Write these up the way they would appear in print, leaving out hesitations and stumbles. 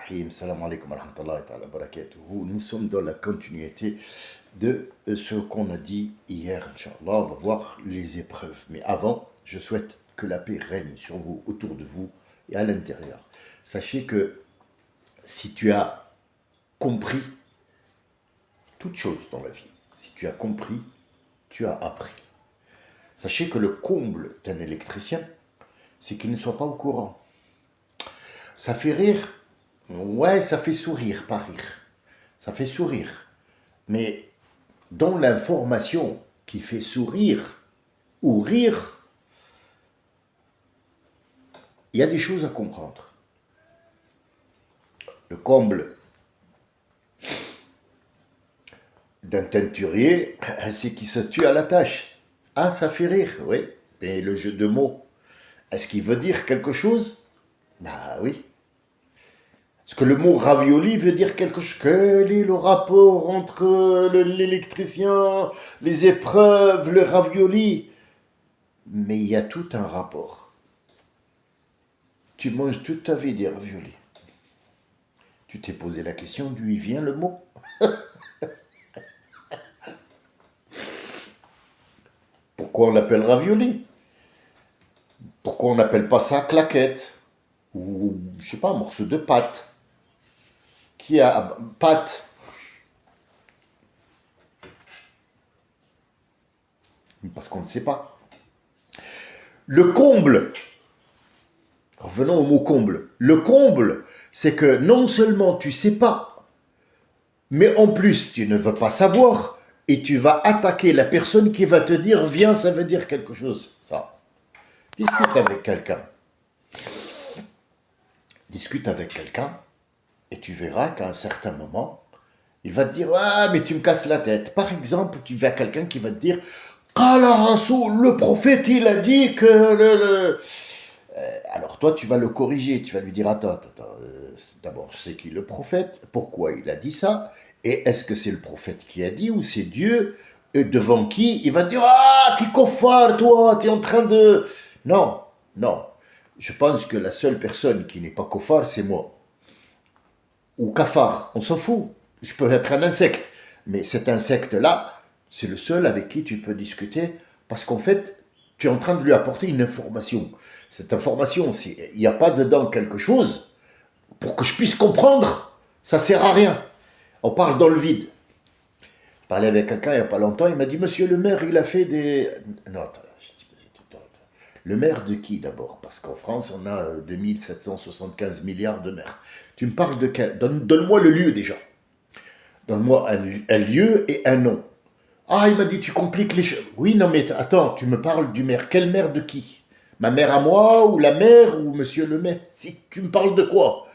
Rahim. Salam alaikum wa rahmatullahi wa barakatuhu. Nous sommes dans la continuité de ce qu'on a dit hier, Inch'Allah. On va voir les épreuves. Mais avant, je souhaite que la paix règne sur vous, autour de vous et à l'intérieur. Sachez que si tu as compris toute chose dans la vie, si tu as compris, tu as appris. Sachez que le comble d'un électricien, c'est qu'il ne soit pas au courant. Ça fait rire, ouais, ça fait sourire, pas rire. Ça fait sourire. Mais dans l'information qui fait sourire ou rire, il y a des choses à comprendre. Le comble d'un teinturier, c'est qu'il se tue à la tâche. Ah, ça fait rire, oui. Mais le jeu de mots, est-ce qu'il veut dire quelque chose? Bah oui. Est-ce que le mot ravioli veut dire quelque chose? Quel est le rapport entre l'électricien, les épreuves, le ravioli? Mais il y a tout un rapport. Tu manges toute ta vie des raviolis. Tu t'es posé la question d'où il vient le mot? Pourquoi on l'appelle ravioli? Pourquoi on n'appelle pas ça claquette? Ou, je sais pas, un morceau de pâte? Qui a pâte? Parce qu'on ne sait pas. Le comble, revenons au mot comble. Le comble, c'est que non seulement tu sais pas, mais en plus tu ne veux pas savoir, et tu vas attaquer la personne qui va te dire « Viens, ça veut dire quelque chose. » Ça. Discute avec quelqu'un. Discute avec quelqu'un, et tu verras qu'à un certain moment, il va te dire « Ah, mais tu me casses la tête. » Par exemple, tu vas quelqu'un qui va te dire « Qala Rasoul, le prophète, il a dit que alors toi, tu vas le corriger, tu vas lui dire « Attends, d'abord, je sais qui est le prophète, pourquoi il a dit ça, et est-ce que c'est le prophète qui a dit, ou c'est Dieu, et devant qui il va te dire « Ah, t'es cofard, toi, t'es en train de... » Non, non. Je pense que la seule personne qui n'est pas cofard, c'est moi. Ou cafard, on s'en fout. Je peux être un insecte. Mais cet insecte-là, c'est le seul avec qui tu peux discuter, parce qu'en fait, tu es en train de lui apporter une information. Cette information, il n'y a pas dedans quelque chose, pour que je puisse comprendre, ça ne sert à rien. On parle dans le vide. Je parlais avec quelqu'un il n'y a pas longtemps, il m'a dit « Monsieur le maire, il a fait des... » Non, attends, je dis, le maire de qui d'abord? Parce qu'en France, on a 2775 milliards de maires. Tu me parles de quel? Donne-moi le lieu déjà. Donne-moi un lieu et un nom. Ah, il m'a dit, tu compliques les choses. Oui, non, mais attends, tu me parles du maire. Quel maire de qui? Ma mère à moi, ou la mère, ou monsieur le maire? Si tu me parles de quoi?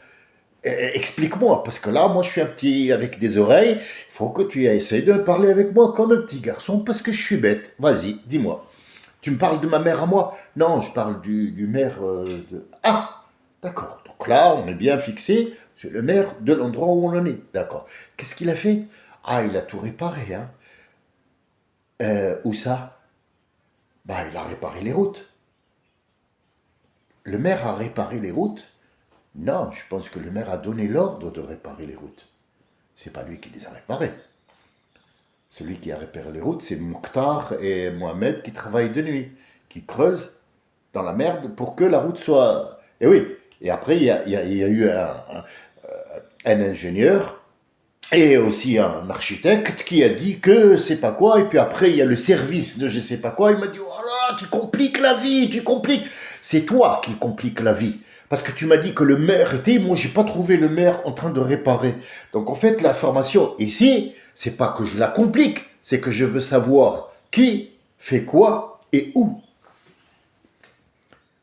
Explique-moi, parce que là, moi, je suis un petit avec des oreilles. Il faut que tu essayes de parler avec moi comme un petit garçon, parce que je suis bête. Vas-y, dis-moi. Tu me parles de ma mère à moi? Non, je parle du maire de... Ah, d'accord. Donc là, on est bien fixé. C'est le maire de l'endroit où on en est. D'accord. Qu'est-ce qu'il a fait? Ah, il a tout réparé, hein. Où ça? Bah, il a réparé les routes. Le maire a réparé les routes? Non, je pense que le maire a donné l'ordre de réparer les routes. C'est pas lui qui les a réparées. Celui qui a réparé les routes, c'est Mokhtar et Mohamed qui travaillent de nuit, qui creusent dans la merde pour que la route soit... Et oui, et après, il y a eu un ingénieur et aussi un architecte qui a dit que c'est pas quoi, et puis après, il y a le service de je sais pas quoi, il m'a dit « Oh là, tu compliques la vie, tu compliques... » C'est toi qui compliques la vie. Parce que tu m'as dit que le maire était... Moi, j'ai pas trouvé le maire en train de réparer. Donc, en fait, la formation ici, c'est pas que je la complique, c'est que je veux savoir qui fait quoi et où.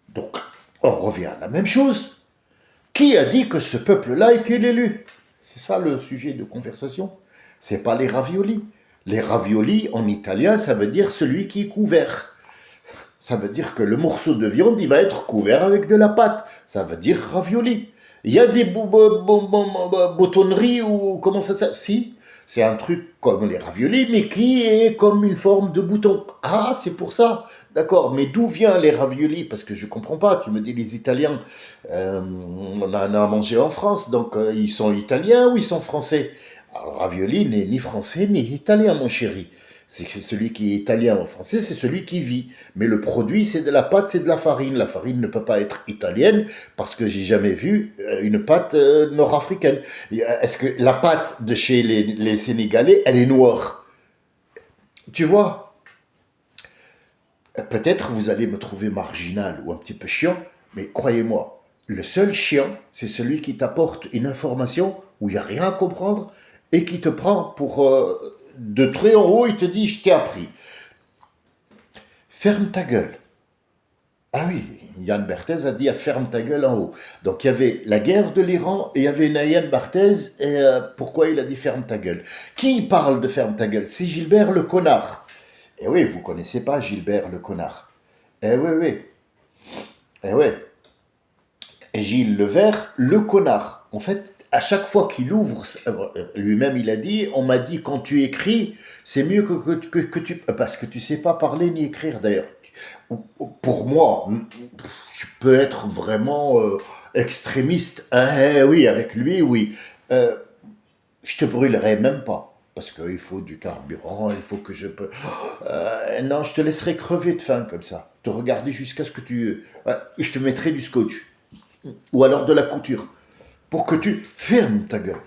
Donc, on revient à la même chose. Qui a dit que ce peuple-là était l'élu? C'est ça le sujet de conversation. C'est pas les raviolis. Les raviolis, en italien, ça veut dire celui qui est couvert. Ça veut dire que le morceau de viande, il va être couvert avec de la pâte. Ça veut dire ravioli. Il y a des boutonneries ou comment ça s'appelle? Si, C'est un truc comme les raviolis, mais qui est comme une forme de bouton. Ah, c'est pour ça. D'accord, mais d'où vient les raviolis? Parce que je comprends pas. Tu me dis les Italiens, on en a mangé en France, donc ils sont italiens ou ils sont français? Alors, ravioli n'est ni français ni italien, mon chéri. C'est que celui qui est italien ou français, c'est celui qui vit. Mais le produit, c'est de la pâte, c'est de la farine. La farine ne peut pas être italienne parce que j'ai jamais vu une pâte nord-africaine. Est-ce que la pâte de chez les Sénégalais, elle est noire? Tu vois, peut-être vous allez me trouver marginal ou un petit peu chiant, mais croyez-moi, le seul chiant, c'est celui qui t'apporte une information où il n'y a rien à comprendre et qui te prend pour de très en haut, il te dit je t'ai appris. Ferme ta gueule. Ah oui, Yann Barthès a dit ferme ta gueule en haut. Donc il y avait la guerre de l'Iran et il y avait Yann Barthès. Et pourquoi il a dit ferme ta gueule? Qui parle de ferme ta gueule? C'est Gilbert le connard. Eh oui, vous connaissez pas Gilbert le connard. Eh oui, oui. Eh oui. Et Gilles Levert, le connard. En fait, à chaque fois qu'il ouvre, lui-même il a dit, on m'a dit quand tu écris, c'est mieux que tu... Parce que tu sais pas parler ni écrire d'ailleurs. Pour moi, je peux être vraiment extrémiste. Ah, oui, avec lui, oui. Euh, je te brûlerai même pas. Parce qu'il faut du carburant, il faut que je peux... non, je te laisserai crever de faim comme ça. Te regarder jusqu'à ce que tu... et je te mettrai du scotch. Ou alors de la couture. Pour que tu fermes ta gueule.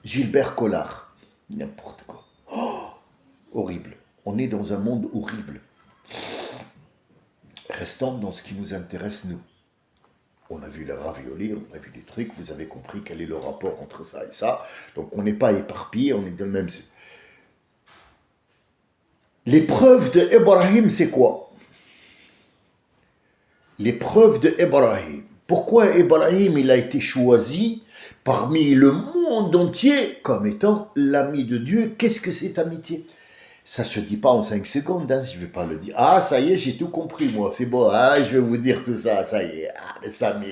Gilbert Collard. N'importe quoi. Horrible. On est dans un monde horrible. Restons dans ce qui nous intéresse, nous. On a vu les raviolis, on a vu des trucs, vous avez compris quel est le rapport entre ça et ça. Donc on n'est pas éparpillé, on est dans le même... L'épreuve de Ibrahim, c'est quoi? L'épreuve de Ibrahim. Pourquoi Ibrahim il a été choisi parmi le monde entier comme étant l'ami de Dieu? Qu'est-ce que c'est amitié? Ça se dit pas en 5 secondes, hein, je ne vais pas le dire. Ah, ça y est, j'ai tout compris, moi, c'est bon, ah, je vais vous dire tout ça, ça y est, ah, les amis,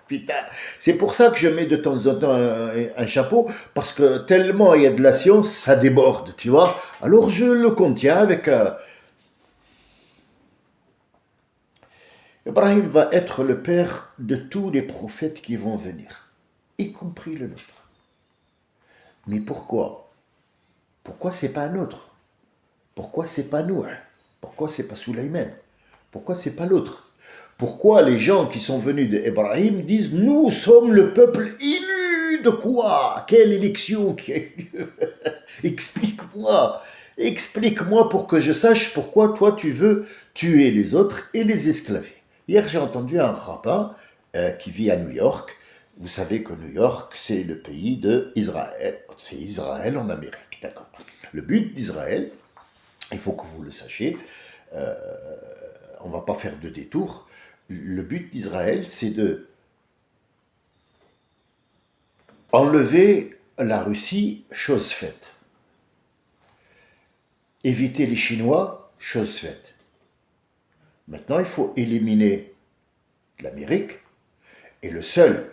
putain. C'est pour ça que je mets de temps en temps un chapeau, parce que tellement il y a de la science, ça déborde, tu vois. Alors je le contiens avec... Ibrahim va être le père de tous les prophètes qui vont venir, y compris le nôtre. Mais pourquoi? Pourquoi c'est pas un autre? Pourquoi c'est pas nous? Pourquoi c'est pas Sulayman? Pourquoi c'est pas l'autre? Pourquoi les gens qui sont venus d'Ibrahim disent nous sommes le peuple élu de quoi? Quelle élection qui a eu lieu? Explique-moi. Explique-moi pour que je sache pourquoi toi tu veux tuer les autres et les esclaver. Hier j'ai entendu un rabbin qui vit à New York. Vous savez que New York c'est le pays d'Israël. C'est Israël en Amérique, d'accord. Le but d'Israël, il faut que vous le sachiez, on ne va pas faire de détour. Le but d'Israël, c'est de enlever la Russie, chose faite. Éviter les Chinois, chose faite. Maintenant, il faut éliminer l'Amérique et le seul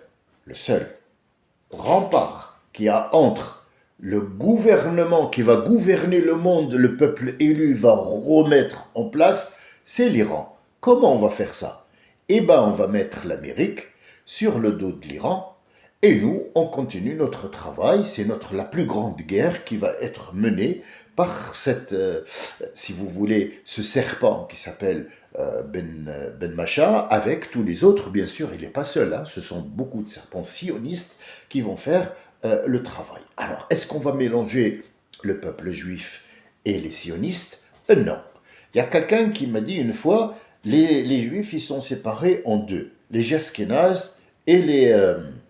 rempart qu'il y a entre le gouvernement qui va gouverner le monde, le peuple élu va remettre en place, c'est l'Iran. Comment on va faire ça? Eh bien, on va mettre l'Amérique sur le dos de l'Iran et nous, on continue notre travail. C'est la plus grande guerre qui va être menée par si vous voulez, ce serpent qui s'appelle Ben Macha, avec tous les autres, bien sûr, il n'est pas seul. Hein, ce sont beaucoup de serpents sionistes qui vont faire le travail. Alors, est-ce qu'on va mélanger le peuple juif et les sionistes? Non. Il y a quelqu'un qui m'a dit une fois, les juifs, ils sont séparés en deux, les Ashkénazes et les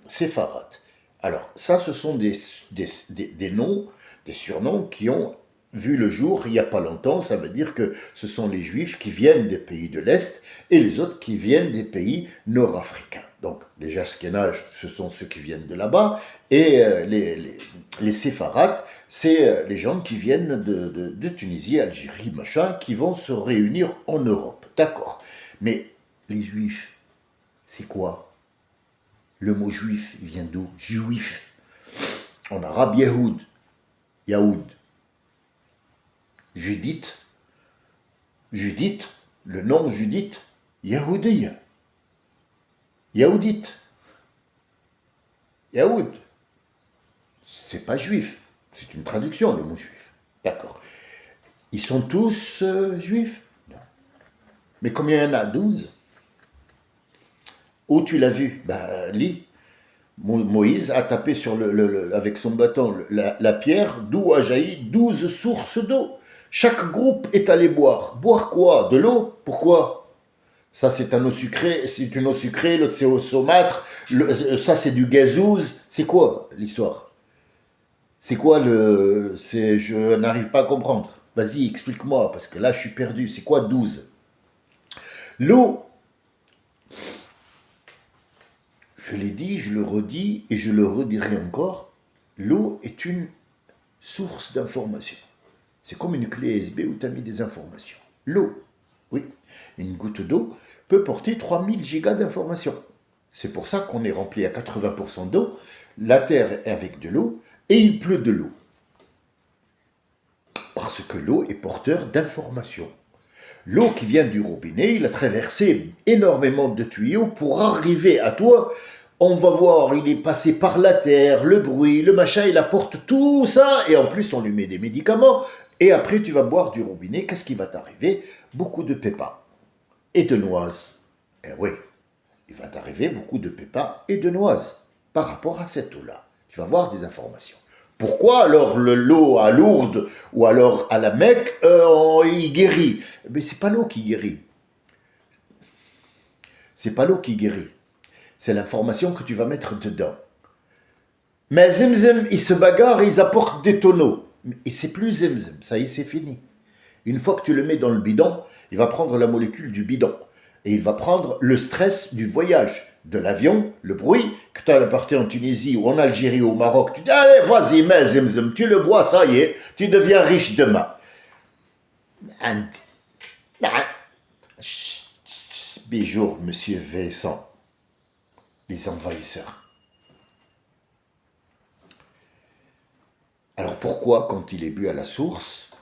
séfarades. Alors, ça, ce sont des noms, des surnoms qui ont vu le jour il n'y a pas longtemps. Ça veut dire que ce sont les juifs qui viennent des pays de l'Est et les autres qui viennent des pays nord-africains. Donc, les Ashkénazes, ce sont ceux qui viennent de là-bas, et les séfarades, c'est les gens qui viennent de Tunisie, Algérie, machin, qui vont se réunir en Europe. D'accord. Mais les juifs, c'est quoi? Le mot juif, il vient d'où? Juif. En arabe, Yehoud. Yaoud. Judith, Judith, le nom Judith, Yahoudiya. Yaoudite. Yaoud. C'est pas juif. C'est une traduction, le mot juif. D'accord. Ils sont tous juifs? Non. Mais combien il y en a? 12. Où tu l'as vu? Ben, lis. Moïse a tapé sur avec son bâton la pierre, d'où a jailli 12 sources d'eau. Chaque groupe est allé boire. Boire quoi? De l'eau? Pourquoi? Ça, c'est un eau sucrée, c'est une eau sucrée, l'autre, c'est au saumâtre, ça, c'est du gazouze. C'est quoi l'histoire? C'est quoi je n'arrive pas à comprendre. Vas-y, explique-moi, parce que là, je suis perdu. C'est quoi 12? L'eau, je l'ai dit, je le redis, et je le redirai encore, l'eau est une source d'information. C'est comme une clé USB où tu as mis des informations. L'eau, oui, une goutte d'eau peut porter 3000 gigas d'informations. C'est pour ça qu'on est rempli à 80% d'eau, la Terre est avec de l'eau, et il pleut de l'eau. Parce que l'eau est porteur d'informations. L'eau qui vient du robinet, il a traversé énormément de tuyaux pour arriver à toi. On va voir, il est passé par la terre, le bruit, le machin, il apporte tout ça, et en plus on lui met des médicaments, et après tu vas boire du robinet, qu'est-ce qui va t'arriver? Beaucoup de pépins et de noises. Eh oui, il va t'arriver beaucoup de pépins et de noises par rapport à cette eau-là. Tu vas voir des informations. Pourquoi alors l'eau à Lourdes ou alors à la Mecque, il guérit? Mais c'est pas l'eau qui guérit. C'est pas l'eau qui guérit. C'est l'information que tu vas mettre dedans. Mais Zemzem, ils se bagarrent, ils apportent des tonneaux. Et c'est plus Zemzem, ça y est, c'est fini. Une fois que tu le mets dans le bidon, il va prendre la molécule du bidon. Et il va prendre le stress du voyage, de l'avion, le bruit, que tu as apporté en Tunisie ou en Algérie ou au Maroc. Tu dis, allez, vas-y, mets Zemzem, tu le bois, ça y est, tu deviens riche demain. Bijour, monsieur Vincent, les envahisseurs. Alors pourquoi, quand il est bu à la source,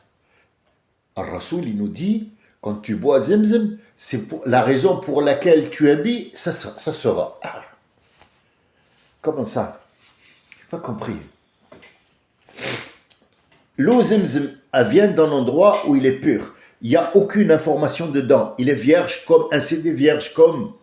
Al-Rasoul, il nous dit, quand tu bois Zemzem, c'est la raison pour laquelle tu habilles, ça sera. Ah, comment ça? Je n'ai pas compris. L'eau Zemzem, elle vient d'un endroit où il est pur. Il n'y a aucune information dedans. Il est vierge comme un CD vierge, comme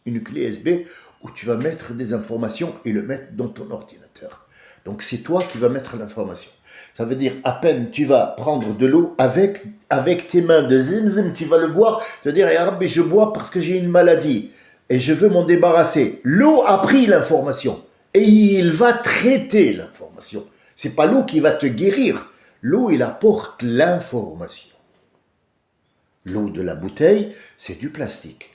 une clé USB où tu vas mettre des informations et le mettre dans ton ordinateur. Donc c'est toi qui vas mettre l'information. Ça veut dire, à peine tu vas prendre de l'eau avec tes mains de Zemzem, tu vas le boire, tu vas dire, Ya Rabbi, je bois parce que j'ai une maladie et je veux m'en débarrasser. L'eau a pris l'information et il va traiter l'information. C'est pas l'eau qui va te guérir. L'eau, il apporte l'information. L'eau de la bouteille, c'est du plastique.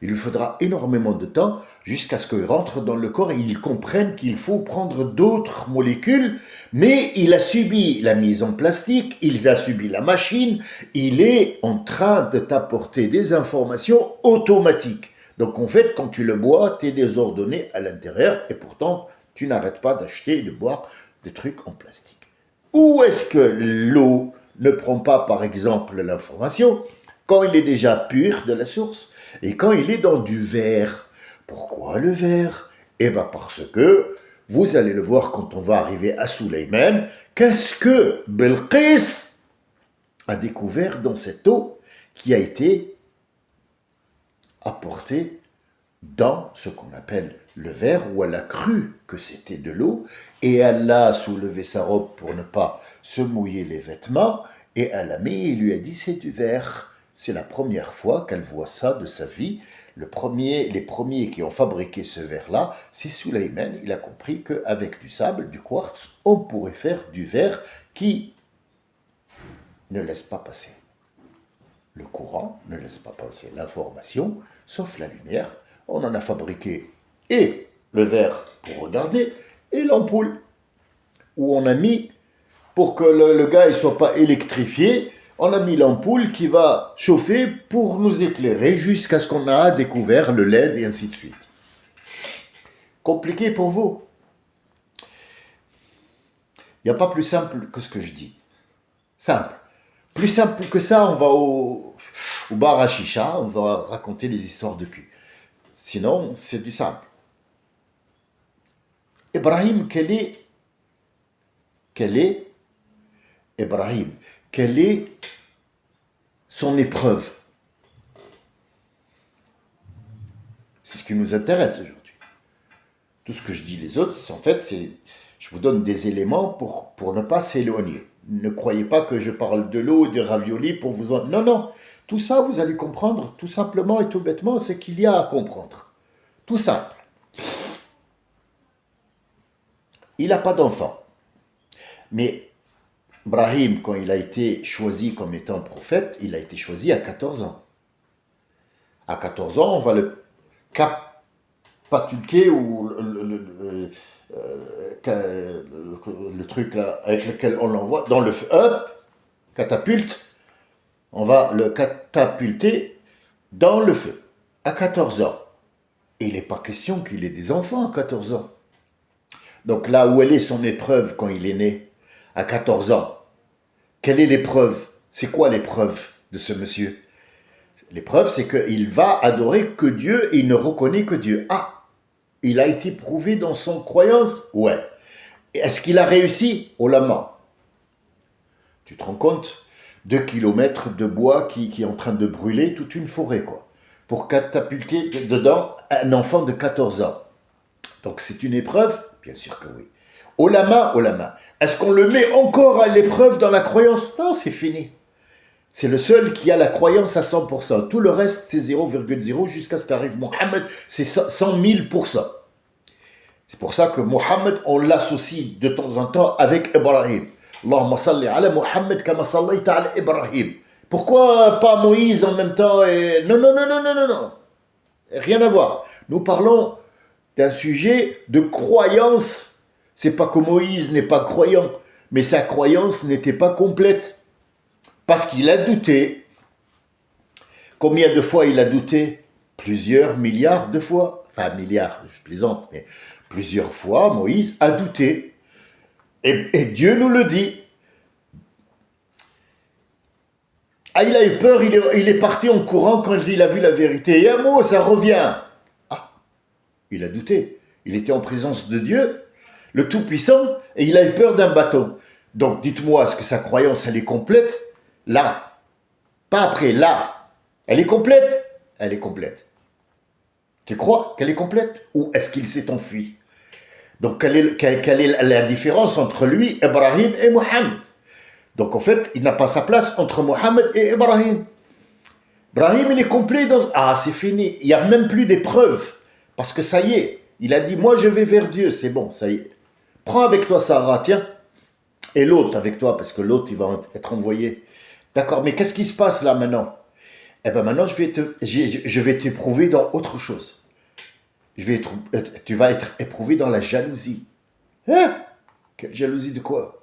Il lui faudra énormément de temps jusqu'à ce qu'il rentre dans le corps et il comprenne qu'il faut prendre d'autres molécules, mais il a subi la mise en plastique, il a subi la machine, il est en train de t'apporter des informations automatiques. Donc en fait, quand tu le bois, tu es désordonné à l'intérieur et pourtant, tu n'arrêtes pas d'acheter et de boire des trucs en plastique. Où est-ce que l'eau ne prend pas, par exemple, l'information quand il est déjà pur de la source et quand il est dans du verre? Pourquoi le verre? Eh bien parce que, vous allez le voir quand on va arriver à Sulayman, qu'est-ce que Belqis a découvert dans cette eau qui a été apportée dans ce qu'on appelle le verre, où elle a cru que c'était de l'eau, et elle a soulevé sa robe pour ne pas se mouiller les vêtements, et elle a mis et lui a dit c'est du verre. C'est la première fois qu'elle voit ça de sa vie. Les premiers qui ont fabriqué ce verre-là, c'est Sulayman. Il a compris qu'avec du sable, du quartz, on pourrait faire du verre qui ne laisse pas passer le courant, ne laisse pas passer l'information, sauf la lumière. On en a fabriqué et le verre pour regarder et l'ampoule où on a mis, pour que le gars ne soit pas électrifié, on a mis l'ampoule qui va chauffer pour nous éclairer jusqu'à ce qu'on a découvert le LED et ainsi de suite. Compliqué pour vous? Il n'y a pas plus simple que ce que je dis. Simple. Plus simple que ça, on va au bar à chicha, on va raconter des histoires de cul. Sinon, c'est du simple. Ibrahim, quelle est Ibrahim, quelle est son épreuve? C'est ce qui nous intéresse aujourd'hui. Tout ce que je dis les autres, c'est je vous donne des éléments pour ne pas s'éloigner. Ne croyez pas que je parle de l'eau, de ravioli pour vous en... Non, non. Tout ça, vous allez comprendre tout simplement et tout bêtement ce qu'il y a à comprendre. Tout simple. Il n'a pas d'enfant. Mais Ibrahim, quand il a été choisi comme étant prophète, il a été choisi à 14 ans. À 14 ans, on va le capatuquer ou le truc là avec lequel on l'envoie dans le feu. Hop, catapulte. On va le catapulter dans le feu. À 14 ans. Et il n'est pas question qu'il ait des enfants à 14 ans. Donc là où elle est son épreuve quand il est né, à 14 ans, quelle est l'épreuve? C'est quoi l'épreuve de ce monsieur? L'épreuve, c'est qu'il va adorer que Dieu et il ne reconnaît que Dieu. Ah, il a été prouvé dans son croyance? Ouais. Est-ce qu'il a réussi? Oh la main. Tu te rends compte? 2 kilomètres de bois qui est en train de brûler toute une forêt, quoi. Pour catapulter dedans un enfant de 14 ans. Donc c'est une épreuve? Bien sûr que oui. Oh la main. Est-ce qu'on le met encore à l'épreuve dans la croyance? Non, c'est fini. C'est le seul qui a la croyance à 100%. Tout le reste, c'est 0,0 jusqu'à ce qu'arrive Mohammed, c'est 100 000%. C'est pour ça que Mohammed, on l'associe de temps en temps avec Ibrahim. Allahumma salli ala Muhammad kama sallayta ala Ibrahim. Pourquoi pas Moïse en même temps et... Non, non, non, non, non, non, non. Rien à voir. Nous parlons d'un sujet de croyance. C'est pas que Moïse n'est pas croyant, mais sa croyance n'était pas complète. Parce qu'il a douté. Combien de fois il a douté? Plusieurs milliards de fois. Enfin, milliards, je plaisante, mais plusieurs fois, Moïse a douté. Et Dieu nous le dit. Ah, il a eu peur, il est parti en courant quand il a vu la vérité. Et un mot, ça revient. Ah, il a douté. Il était en présence de Dieu, le Tout-Puissant, et il a eu peur d'un bâton. Donc, dites-moi, est-ce que sa croyance, elle est complète? Là. Pas après, là. Elle est complète? Elle est complète. Tu crois qu'elle est complète? Ou est-ce qu'il s'est enfui? Donc, quelle est la différence entre lui, Ibrahim et Mohammed? Donc, en fait, il n'a pas sa place entre Mohammed et Ibrahim. Ibrahim, il est complet dans... Ah, c'est fini. Il n'y a même plus d'épreuves. Parce que ça y est, il a dit, moi, je vais vers Dieu. C'est bon, ça y est. Prends avec toi Sarah, tiens. Et l'autre avec toi, parce que l'autre, il va être envoyé. D'accord, mais qu'est-ce qui se passe là maintenant? Eh bien, maintenant, je vais t'éprouver dans autre chose. Tu vas être éprouvé dans la jalousie. Hein? Quelle jalousie de quoi?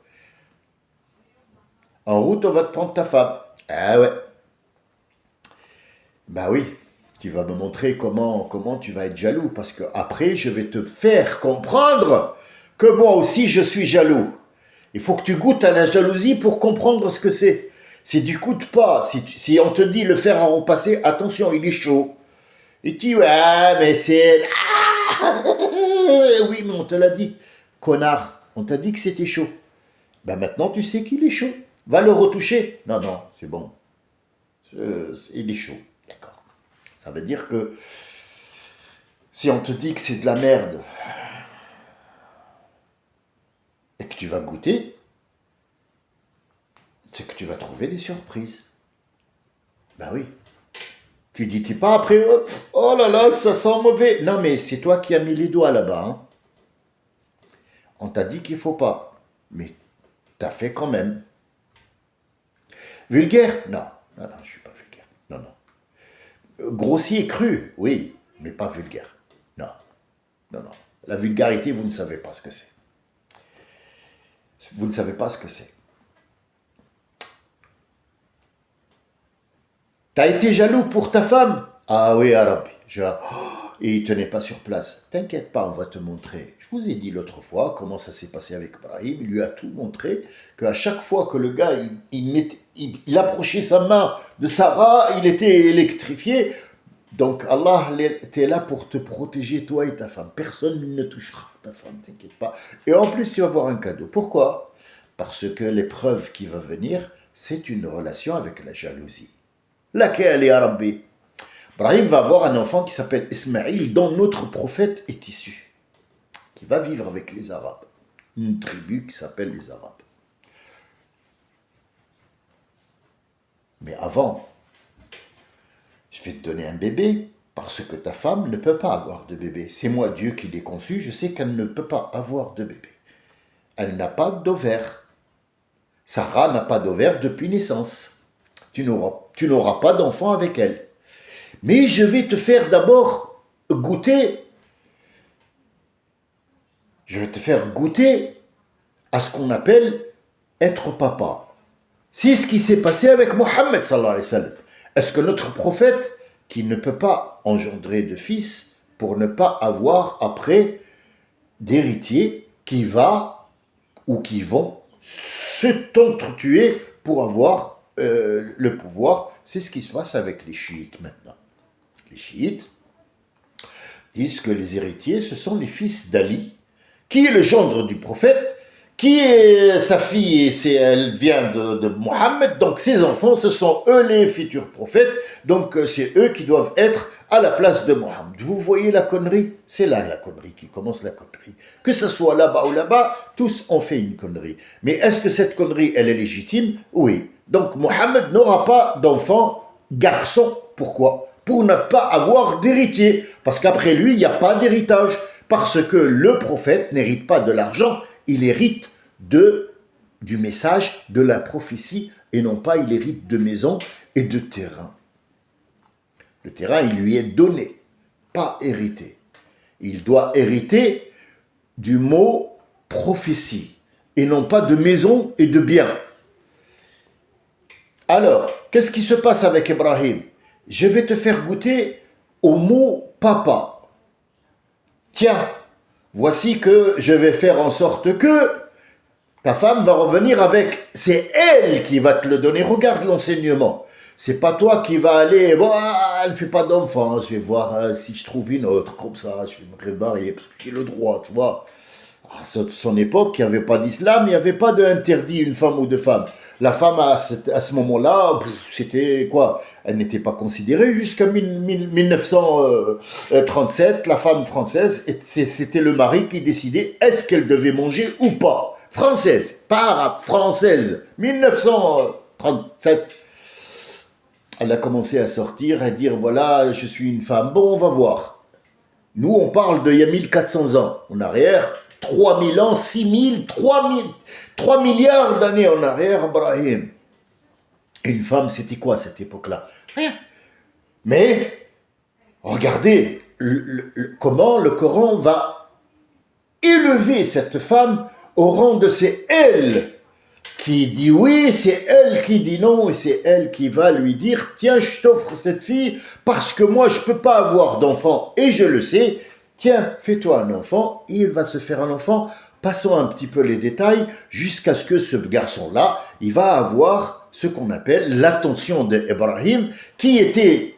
En route, on va te prendre ta femme. Ah ouais. Bah oui, tu vas me montrer comment tu vas être jaloux, parce que après, je vais te faire comprendre que moi aussi, je suis jaloux. Il faut que tu goûtes à la jalousie pour comprendre ce que c'est. C'est du coup de pas. Si on te dit le fer à repasser, attention, il est chaud. Et tu dis, ouais, mais c'est... Ah oui, mais on te l'a dit. Connard, on t'a dit que c'était chaud. Ben maintenant, tu sais qu'il est chaud. Va le retoucher. Non, non, c'est bon. Il est chaud. D'accord. Ça veut dire que si on te dit que c'est de la merde et que tu vas goûter, c'est que tu vas trouver des surprises. Ben oui. Tu dis, t'es pas après, oh là là, ça sent mauvais. Non, mais c'est toi qui as mis les doigts là-bas. Hein. On t'a dit qu'il faut pas. Mais t'as fait quand même. Vulgaire? Non. Non, non, je suis pas vulgaire. Non, non. Grossier, cru, oui, mais pas vulgaire. Non. Non, non. La vulgarité, vous ne savez pas ce que c'est. Vous ne savez pas ce que c'est. T'as été jaloux pour ta femme? Ah oui, Arabi. et il ne tenait pas sur place. T'inquiète pas, on va te montrer. Je vous ai dit l'autre fois comment ça s'est passé avec Ibrahim. Il lui a tout montré, qu'à chaque fois que le gars, il approchait sa main de Sarah, il était électrifié. Donc Allah était là pour te protéger, toi et ta femme. Personne ne touchera ta femme, t'inquiète pas. Et en plus, tu vas avoir un cadeau. Pourquoi? Parce que l'épreuve qui va venir, c'est une relation avec la jalousie. Laquelle ya Rabbi? Ibrahim va avoir un enfant qui s'appelle Ismaïl, dont notre prophète est issu, qui va vivre avec les Arabes. Une tribu qui s'appelle les Arabes. Mais avant, je vais te donner un bébé, parce que ta femme ne peut pas avoir de bébé. C'est moi, Dieu, qui l'ai conçue, je sais qu'elle ne peut pas avoir de bébé. Elle n'a pas d'ovaire. Sarah n'a pas d'ovaire depuis naissance. Tu n'auras pas d'enfant avec elle. Mais je vais te faire d'abord goûter. Je vais te faire goûter à ce qu'on appelle être papa. C'est ce qui s'est passé avec Mohammed sallallahu alayhi wa sallam. Est-ce que notre prophète, qui ne peut pas engendrer de fils pour ne pas avoir après d'héritiers qui va ou qui vont s'entretuer pour avoir le pouvoir, c'est ce qui se passe avec les chiites maintenant. Les chiites disent que les héritiers, ce sont les fils d'Ali, qui est le gendre du prophète, qui est sa fille, elle vient de Mohammed, donc ses enfants, ce sont eux les futurs prophètes, donc c'est eux qui doivent être à la place de Mohammed. Vous voyez la connerie? C'est là la connerie qui commence la connerie. Que ce soit là-bas ou là-bas, tous ont fait une connerie. Mais est-ce que cette connerie, elle est légitime? Oui. Donc Mohammed n'aura pas d'enfant garçon. Pourquoi? Pour ne pas avoir d'héritier. Parce qu'après lui, il n'y a pas d'héritage. Parce que le prophète n'hérite pas de l'argent, il hérite du message, de la prophétie, et non pas il hérite de maison et de terrain. Le terrain, il lui est donné, pas hérité. Il doit hériter du mot prophétie, et non pas de maison et de biens. Alors, qu'est-ce qui se passe avec Ibrahim? Je vais te faire goûter au mot papa. Tiens, voici que je vais faire en sorte que ta femme va revenir avec, c'est elle qui va te le donner. Regarde l'enseignement. C'est pas toi qui va aller, bon, elle fait pas d'enfant, je vais voir si je trouve une autre, comme ça, je vais me marier, parce que j'ai le droit, tu vois. À son époque, il n'y avait pas d'islam, il n'y avait pas d'interdit une femme ou deux femmes. La femme, à ce moment-là, c'était quoi? Elle n'était pas considérée jusqu'à 1937, la femme française, c'était le mari qui décidait est-ce qu'elle devait manger ou pas. Française, pas arabe, française. 1937, elle a commencé à sortir, à dire voilà, je suis une femme. Bon, on va voir. Nous, on parle d'il y a 1400 ans en arrière. 3000 ans, 6000, 3000, 3 milliards d'années en arrière, Ibrahim. Une femme, c'était quoi à cette époque-là? Rien. Mais, regardez comment le Coran va élever cette femme au rang de c'est elle qui dit oui, c'est elle qui dit non, et c'est elle qui va lui dire tiens, je t'offre cette fille parce que moi, je ne peux pas avoir d'enfant, et je le sais. Tiens, fais-toi un enfant, il va se faire un enfant. Passons un petit peu les détails jusqu'à ce que ce garçon-là, il va avoir ce qu'on appelle l'attention d'Ibrahim, qui était,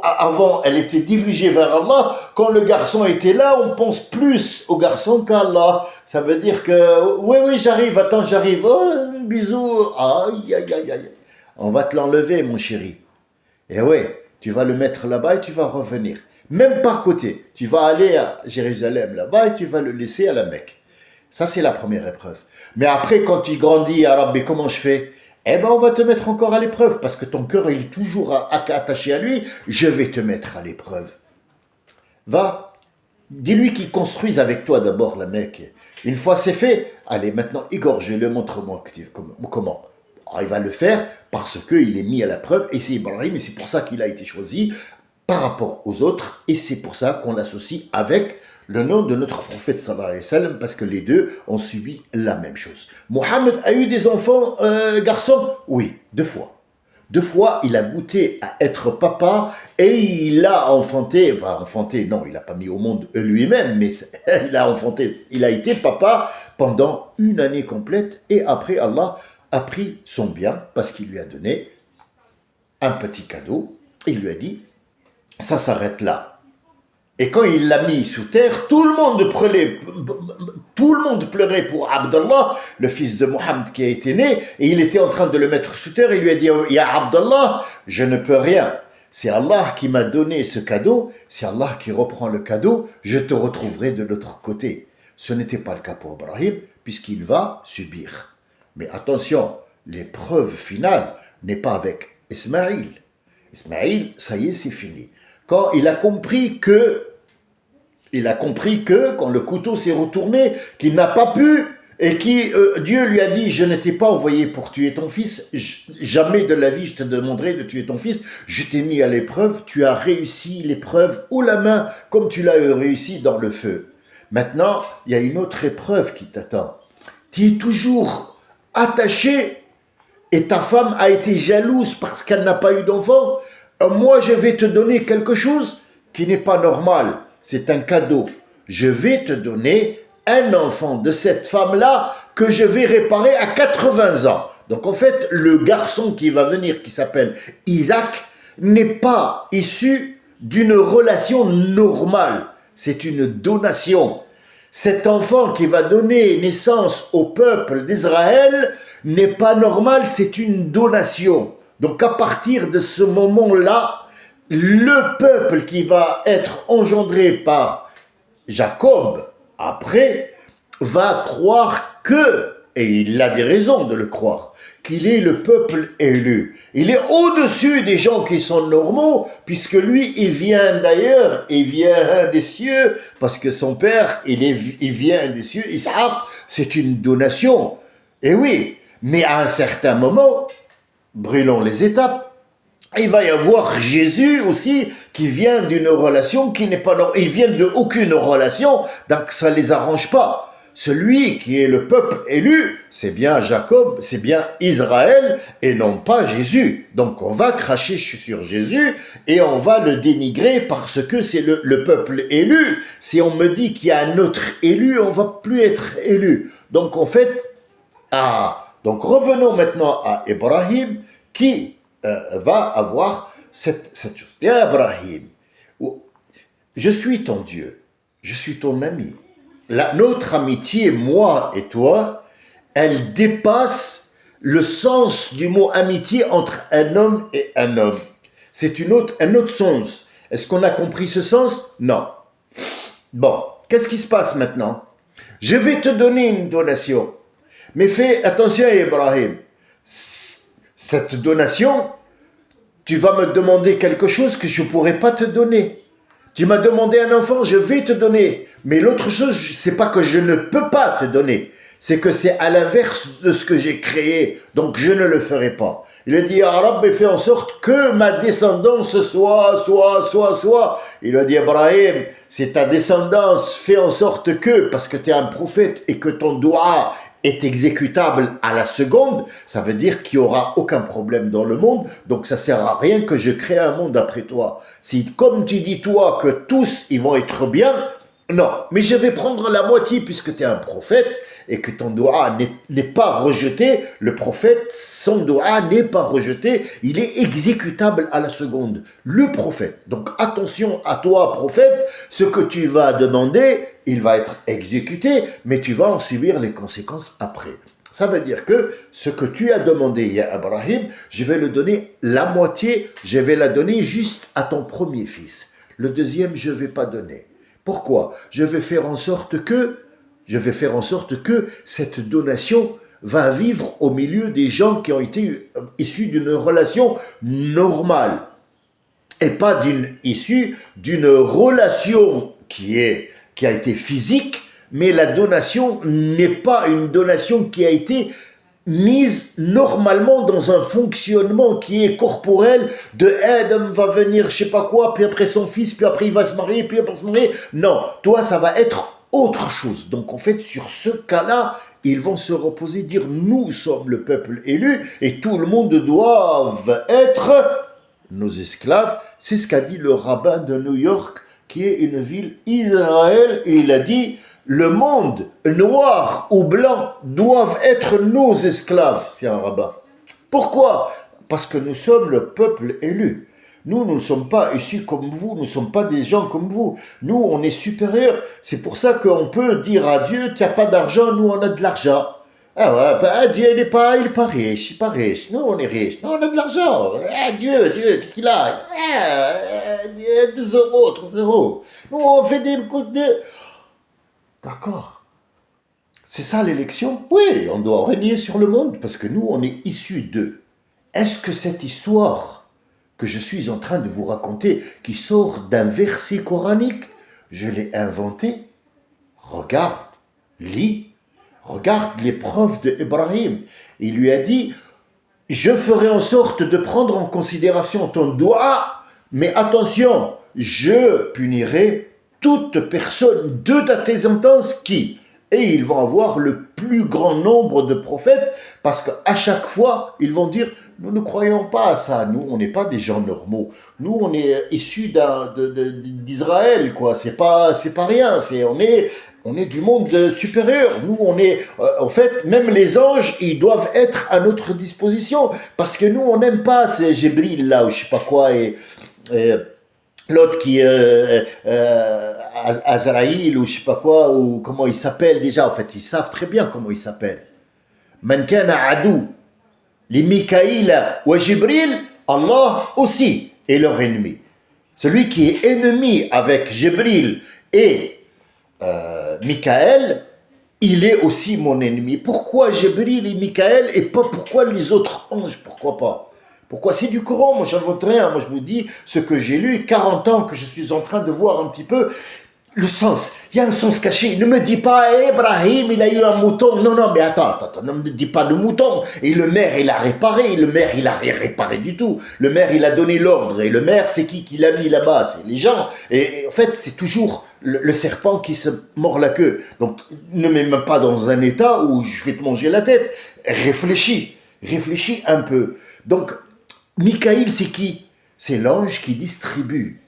avant, elle était dirigée vers Allah. Quand le garçon était là, on pense plus au garçon qu'à Allah. Ça veut dire que, oui, j'arrive, attends, j'arrive. Oh, un bisou. Aïe, aïe, aïe, aïe. On va te l'enlever, mon chéri. Et ouais, tu vas le mettre là-bas et tu vas revenir. Même par côté, tu vas aller à Jérusalem là-bas et tu vas le laisser à la Mecque. Ça, c'est la première épreuve. Mais après, quand tu grandis, Arabe, comment je fais? Eh ben, on va te mettre encore à l'épreuve parce que ton cœur est toujours attaché à lui. Je vais te mettre à l'épreuve. Va, dis-lui qu'il construise avec toi d'abord la Mecque. Une fois c'est fait, allez, maintenant, égorge-le, montre-moi comment. Alors, il va le faire parce qu'il est mis à la preuve et c'est Ibrahim et c'est pour ça qu'il a été choisi par rapport aux autres, et c'est pour ça qu'on l'associe avec le nom de notre prophète sallallahu alayhi wa sallam, parce que les deux ont subi la même chose. Mohammed a eu des enfants garçons? Oui, 2 fois. 2 fois, il a goûté à être papa et il a enfanté, enfin enfanté, non, il n'a pas mis au monde lui-même, mais il a enfanté, il a été papa pendant 1 année complète et après Allah a pris son bien parce qu'il lui a donné un petit cadeau. Il lui a dit, ça s'arrête là. Et quand il l'a mis sous terre, tout le monde pleurait pour Abdallah, le fils de Mohammed qui a été né, et il était en train de le mettre sous terre. Il lui a dit, Ya Abdallah, je ne peux rien. C'est Allah qui m'a donné ce cadeau, c'est Allah qui reprend le cadeau, je te retrouverai de l'autre côté. Ce n'était pas le cas pour Ibrahim, puisqu'il va subir. Mais attention, l'épreuve finale n'est pas avec Ismaïl. Ismaïl, ça y est, c'est fini. Quand il a compris que, quand le couteau s'est retourné, qu'il n'a pas pu, et que Dieu lui a dit, je ne t'ai pas envoyé pour tuer ton fils, jamais de la vie je te demanderai de tuer ton fils, je t'ai mis à l'épreuve, tu as réussi l'épreuve haut la main, comme tu l'as réussi dans le feu. Maintenant, il y a une autre épreuve qui t'attend. Tu es toujours attaché, et ta femme a été jalouse parce qu'elle n'a pas eu d'enfant. Moi, je vais te donner quelque chose qui n'est pas normal. C'est un cadeau. Je vais te donner un enfant de cette femme-là que je vais réparer à 80 ans. Donc, en fait, le garçon qui va venir, qui s'appelle Isaac, n'est pas issu d'une relation normale. C'est une donation. Cet enfant qui va donner naissance au peuple d'Israël n'est pas normal, c'est une donation. Donc à partir de ce moment-là, le peuple qui va être engendré par Jacob après va croire que, et il a des raisons de le croire, qu'il est le peuple élu. Il est au-dessus des gens qui sont normaux, puisque lui, il vient d'ailleurs, il vient des cieux, parce que son père, il vient des cieux. Isaac, c'est une donation. Et oui, mais à un certain moment, brûlons les étapes, il va y avoir Jésus aussi qui vient d'une relation qui n'est pas normale. Il vient de aucune relation, donc ça ne les arrange pas. Celui qui est le peuple élu, c'est bien Jacob, c'est bien Israël et non pas Jésus. Donc on va cracher sur Jésus et on va le dénigrer parce que c'est le peuple élu. Si on me dit qu'il y a un autre élu, on ne va plus être élu. Donc en fait, donc revenons maintenant à Ibrahim qui va avoir cette chose. Ya Ibrahim, je suis ton Dieu, je suis ton ami. Notre amitié, moi et toi, elle dépasse le sens du mot amitié entre un homme et un homme. C'est un autre sens. Est-ce qu'on a compris ce sens? Non. Bon, qu'est-ce qui se passe maintenant? Je vais te donner une donation. Mais fais attention, Ibrahim. Cette donation, tu vas me demander quelque chose que je ne pourrai pas te donner. Tu m'as demandé un enfant, je vais te donner. Mais l'autre chose, c'est pas que je ne peux pas te donner. C'est que c'est à l'inverse de ce que j'ai créé. Donc je ne le ferai pas. Il a dit, Ya Rabbi, fais en sorte que ma descendance soit. Il a dit, Ibrahim, c'est ta descendance, fais en sorte que, parce que tu es un prophète et que ton doua est exécutable à la seconde, ça veut dire qu'il n'y aura aucun problème dans le monde, donc ça ne sert à rien que je crée un monde après toi. Si, comme tu dis toi, que tous, ils vont être bien, non, mais je vais prendre la moitié puisque tu es un prophète et que ton doua n'est pas rejeté. Le prophète, son doua n'est pas rejeté, il est exécutable à la seconde. Le prophète. Donc attention à toi, prophète, ce que tu vas demander, il va être exécuté, mais tu vas en subir les conséquences après. Ça veut dire que ce que tu as demandé, ya Ibrahim, je vais le donner la moitié, je vais la donner juste à ton premier fils. Le deuxième, je ne vais pas donner. Pourquoi? Je vais faire en sorte que cette donation va vivre au milieu des gens qui ont été issus d'une relation normale et pas issue d'une relation qui a été physique, mais la donation n'est pas une donation qui a été mise normalement dans un fonctionnement qui est corporel, de Adam va venir je sais pas quoi, puis après son fils, puis après il va se marier, puis après se marier. Non, toi ça va être autre chose. Donc en fait, sur ce cas-là, ils vont se reposer, dire nous sommes le peuple élu et tout le monde doit être nos esclaves. C'est ce qu'a dit le rabbin de New York, qui est une ville Israël, et il a dit le monde, noir ou blanc, doivent être nos esclaves. C'est un rabbin. Pourquoi? Parce que nous sommes le peuple élu. Nous ne sommes pas issus comme vous, nous ne sommes pas des gens comme vous. Nous, on est supérieurs. C'est pour ça qu'on peut dire à Dieu, tu n'as pas d'argent, nous, on a de l'argent. Ah ouais, bah, Dieu, il n'est pas riche, il n'est pas riche. Nous, on est riche. Nous, on a de l'argent. Ah, Dieu, qu'est-ce qu'il a? 2 euros, 3 euros. Nous, on fait des coups de... D'accord. C'est ça l'élection? Oui, on doit régner sur le monde parce que nous, on est issus d'eux. Est-ce que cette histoire que je suis en train de vous raconter, qui sort d'un verset coranique, je l'ai inventé? Regarde, lis, regarde l'épreuve d'Ibrahim. Il lui a dit, je ferai en sorte de prendre en considération ton doigt, mais attention, je punirai toute personne de ta sentence qui... Et ils vont avoir le plus grand nombre de prophètes parce qu'à chaque fois, ils vont dire, nous ne croyons pas à ça, nous, on n'est pas des gens normaux. Nous, on est issus d'Israël, quoi. C'est pas rien, on est du monde supérieur. Nous, on est, en fait, même les anges, ils doivent être à notre disposition parce que nous, on n'aime pas ces Jébril là ou je sais pas quoi et l'autre qui Azraïl ou je sais pas quoi, ou comment il s'appelle déjà, en fait, ils savent très bien comment il s'appelle. Man kana adou, les Mikaïl ou Jibril, Allah aussi est leur ennemi. Celui qui est ennemi avec Jibril et Mikaël, il est aussi mon ennemi. Pourquoi Jibril et Mikaël et pas pourquoi les autres anges? Pourquoi pas? Pourquoi? C'est du Coran, moi j'invente rien, moi je vous dis ce que j'ai lu, 40 ans que je suis en train de voir un petit peu le sens. Il y a un sens caché. Ne me dis pas, Ibrahim, il a eu un mouton. Non, non, mais attends, ne me dis pas le mouton. Et le maire, il a réparé. Le maire, il a rien réparé du tout. Le maire, il a donné l'ordre. Et le maire, c'est qui l'a mis là-bas? C'est les gens. Et en fait, c'est toujours le serpent qui se mord la queue. Donc, ne mets même pas dans un état où je vais te manger la tête. Réfléchis. Réfléchis un peu. Donc, Mikaïl, c'est qui? C'est l'ange qui distribue.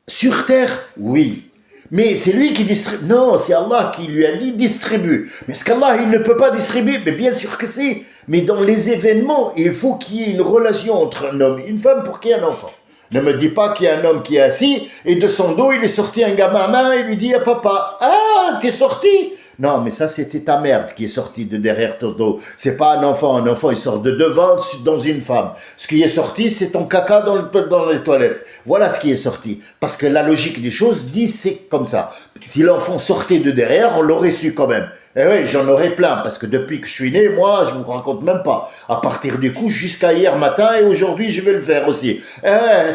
Sur terre, oui. Mais c'est lui qui distribue. Non, c'est Allah qui lui a dit distribue. Mais est-ce qu'Allah, il ne peut pas distribuer? Mais bien sûr que si. Mais dans les événements, il faut qu'il y ait une relation entre un homme et une femme pour qu'il y ait un enfant. Ne me dis pas qu'il y a un homme qui est assis et de son dos, il est sorti un gamin à main et lui dit à papa, ah, t'es sorti? Non, mais ça, c'était ta merde qui est sortie de derrière ton dos. C'est pas un enfant. Un enfant, il sort de devant dans une femme. Ce qui est sorti, c'est ton caca dans les toilettes. Voilà ce qui est sorti. Parce que la logique des choses dit c'est comme ça. Si l'enfant sortait de derrière, on l'aurait su quand même. Eh oui, j'en aurais plein, parce que depuis que je suis né, moi, je vous raconte même pas. À partir du coup, jusqu'à hier matin, et aujourd'hui, je vais le faire aussi.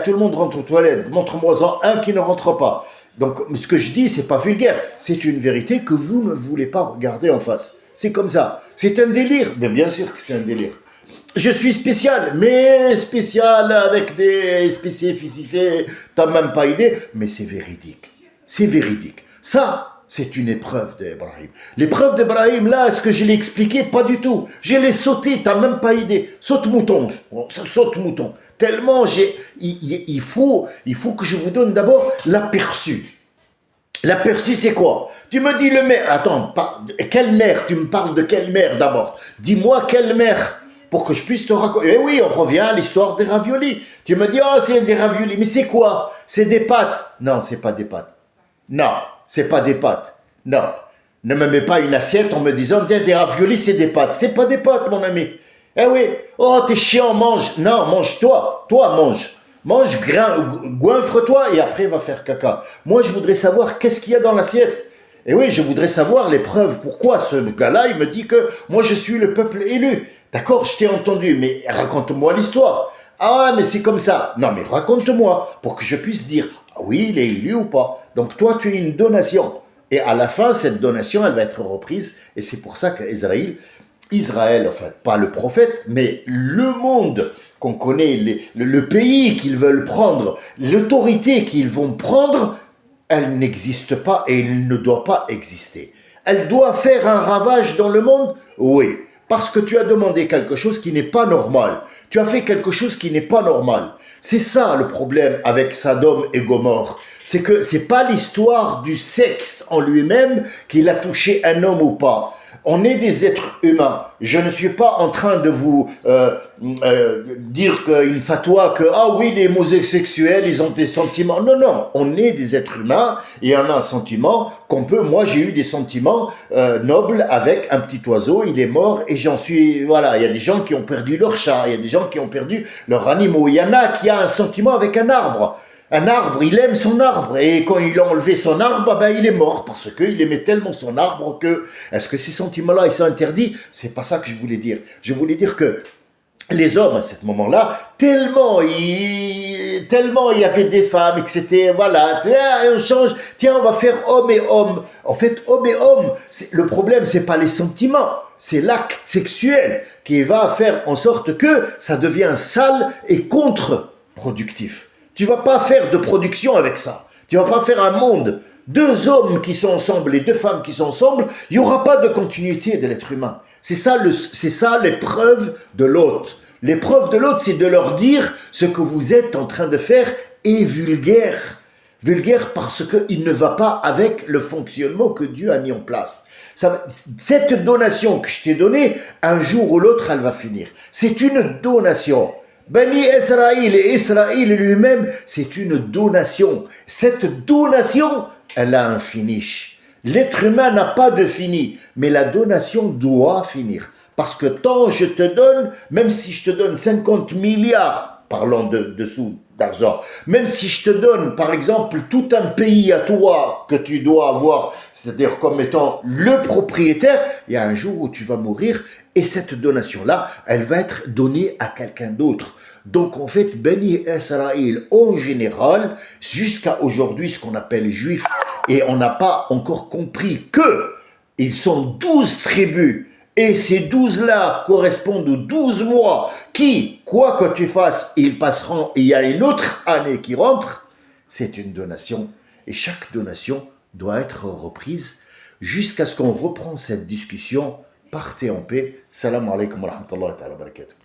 Tout le monde rentre aux toilettes. Montre-moi-en un qui ne rentre pas. Donc, ce que je dis, c'est pas vulgaire. C'est une vérité que vous ne voulez pas regarder en face. C'est comme ça. C'est un délire. Mais bien sûr que c'est un délire. Je suis spécial, mais spécial avec des spécificités. T'as même pas idée. Mais c'est véridique. C'est véridique. Ça, c'est une épreuve d'Ibrahim. L'épreuve d'Ibrahim, là, est-ce que je l'ai expliqué? Pas du tout. Je l'ai sauté, t'as même pas idée. Saute mouton. Saute mouton. Tellement il faut que je vous donne d'abord l'aperçu. L'aperçu, c'est quoi? Tu me dis le maire. Attends, quelle mère? Tu me parles de quelle mère d'abord? Dis-moi quelle mère pour que je puisse te raconter. Eh oui, on revient à l'histoire des raviolis. Tu me dis, oh, c'est des raviolis. Mais c'est quoi? C'est des pâtes. Non, c'est pas des pâtes. Non, c'est pas des pâtes. Non. Ne me mets pas une assiette en me disant, tiens, des raviolis, c'est des pâtes. C'est pas des pâtes, mon ami. Eh oui. Oh, t'es chiant, mange. Non, mange-toi. Toi, mange. Mange, goinfre-toi et après va faire caca. Moi, je voudrais savoir qu'est-ce qu'il y a dans l'assiette. Et oui, je voudrais savoir les preuves. Pourquoi ce gars-là, il me dit que moi, je suis le peuple élu. D'accord, je t'ai entendu, mais raconte-moi l'histoire. Ah, mais c'est comme ça. Non, mais raconte-moi pour que je puisse dire, ah oui, il est élu ou pas. Donc toi, tu es une donation. Et à la fin, cette donation, elle va être reprise. Et c'est pour ça qu'Israël, enfin, pas le prophète, mais le monde qu'on connaît, le pays qu'ils veulent prendre, l'autorité qu'ils vont prendre, elle n'existe pas et elle ne doit pas exister. Elle doit faire un ravage dans le monde? Oui, parce que tu as demandé quelque chose qui n'est pas normal. Tu as fait quelque chose qui n'est pas normal. C'est ça le problème avec Sodome et Gomorrhe. C'est que c'est pas l'histoire du sexe en lui-même qu'il a touché un homme ou pas. On est des êtres humains. Je ne suis pas en train de vous dire qu'une fatwa que ah oui, les homosexuels ils ont des sentiments. Non, non, on est des êtres humains et on a un sentiment qu'on peut. Moi, j'ai eu des sentiments nobles avec un petit oiseau. Il est mort et j'en suis voilà. Il y a des gens qui ont perdu leur chat. Il y a des gens qui ont perdu leurs animaux. Il y en a qui a un sentiment avec un arbre. Un arbre, il aime son arbre, et quand il a enlevé son arbre, ben il est mort, parce qu'il aimait tellement son arbre que, est-ce que ces sentiments-là, ils sont interdits? C'est pas ça que je voulais dire. Je voulais dire que les hommes, à ce moment-là, tellement il y avait des femmes, que c'était, voilà, tiens, on change, tiens, on va faire homme et homme. En fait, homme et homme, le problème, c'est pas les sentiments. C'est l'acte sexuel qui va faire en sorte que ça devient sale et contre-productif. Tu vas pas faire de production avec ça. Tu vas pas faire un monde. Deux hommes qui sont ensemble et deux femmes qui sont ensemble, il n'y aura pas de continuité de l'être humain. C'est ça l'épreuve de l'autre. L'épreuve de l'autre, c'est de leur dire ce que vous êtes en train de faire est vulgaire. Vulgaire parce qu'il ne va pas avec le fonctionnement que Dieu a mis en place. Cette donation que je t'ai donnée, un jour ou l'autre, elle va finir. C'est une donation. Bani Israël et Israël lui-même, c'est une donation. Cette donation, elle a un finish. L'être humain n'a pas de fini, mais la donation doit finir. Parce que tant je te donne, même si je te donne 50 milliards, parlons de sous, d'argent, même si je te donne, par exemple, tout un pays à toi que tu dois avoir, c'est-à-dire comme étant le propriétaire, il y a un jour où tu vas mourir et cette donation-là, elle va être donnée à quelqu'un d'autre. Donc en fait, Bani Israël en général, jusqu'à aujourd'hui, ce qu'on appelle juifs, et on n'a pas encore compris que ils sont 12 tribus, et ces 12-là correspondent aux 12 mois qui, quoi que tu fasses, ils passeront, et il y a une autre année qui rentre, c'est une donation. Et chaque donation doit être reprise jusqu'à ce qu'on reprenne cette discussion. Partez en paix. Salam alaikum wa rahmatullahi wa barakatuh.